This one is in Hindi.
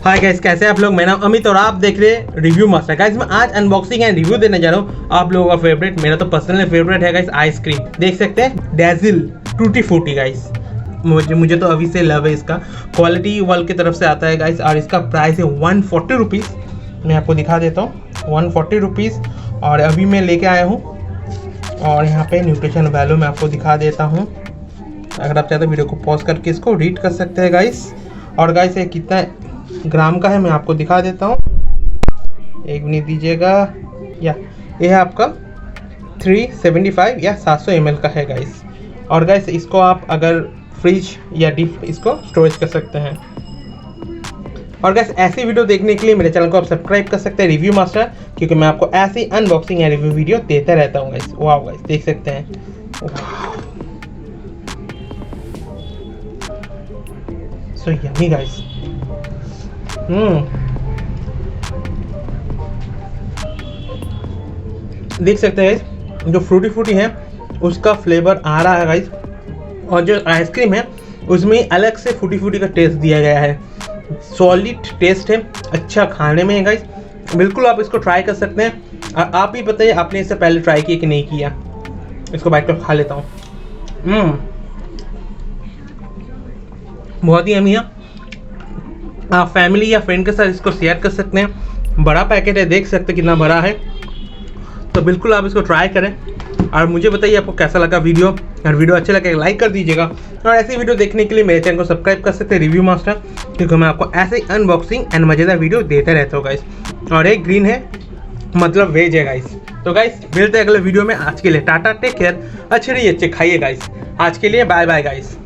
हाय गाइस, कैसे हैं आप लोग। मेरा नाम अमित और आप देख रहे हैं रिव्यू मास्टर। गाइस मैं आज अनबॉक्सिंग एंड रिव्यू देने जा रहा हूँ आप लोगों का फेवरेट, मेरा तो पर्सनल फेवरेट है गाइस, आइसक्रीम। देख सकते हैं डेजिल टूटी फूटी गाइस। मुझे तो अभी से लव है इसका। क्वालिटी वर्ल्ड की तरफ से आता है गाइस और इसका प्राइस है 140 रुपीज़। मैं आपको दिखा देता हूँ 140 रुपीज़। और अभी मैं लेके आया हूँ और यहाँ पे न्यूट्रिशन वैल्यू मैं आपको दिखा देता हूँ। अगर आप चाहते हैं वीडियो को पॉज करके इसको रीड कर सकते हैं गाइस। और गाइस ये कितना ग्राम का है मैं आपको दिखा देता हूँ, एक मिनट दीजिएगा। या ये है आपका 375 या 700 ml का है गाइस। और गाइस इसको आप अगर फ्रिज या डीप इसको स्टोरेज कर सकते हैं। और गाइस ऐसी वीडियो देखने के लिए मेरे चैनल को आप सब्सक्राइब कर सकते हैं रिव्यू मास्टर, क्योंकि मैं आपको ऐसी अनबॉक्सिंग या रिव्यू वीडियो देता रहता हूँ गाइस। वाह गाइस देख सकते हैं, सो यम्मी गाइस। देख सकते हैं जो फ्रूटी फ्रूटी है उसका फ्लेवर आ रहा है गाइस। और जो आइसक्रीम है उसमें अलग से फ्रूटी फ्रूटी का टेस्ट दिया गया है। सॉलिड टेस्ट है, अच्छा खाने में है गाइस। बिल्कुल आप इसको ट्राई कर सकते हैं। और आप ही बताइए आपने इससे पहले ट्राई किया कि नहीं किया। इसको बाइट कर खा लेता हूँ। बहुत ही यम्मी है। आप फैमिली या फ्रेंड के साथ इसको शेयर कर सकते हैं। बड़ा पैकेट है, देख सकते हैं कितना बड़ा है। तो बिल्कुल आप इसको ट्राई करें और मुझे बताइए आपको कैसा लगा वीडियो। और वीडियो अच्छा लगे लाइक कर दीजिएगा। और ऐसी वीडियो देखने के लिए मेरे चैनल को सब्सक्राइब कर सकते हैं रिव्यू मास्टर, क्योंकि मैं आपको ऐसे अनबॉक्सिंग एंड मज़ेदार वीडियो देता रहता हूँ गाइस। और एक ग्रीन है मतलब वेज है गाइस। तो गाइस मिलते हैं अगले वीडियो में। आज के लिए टाटा, टेक केयर, अच्छे रहिए, अच्छे खाइए गाइस। आज के लिए बाय बाय गाइस।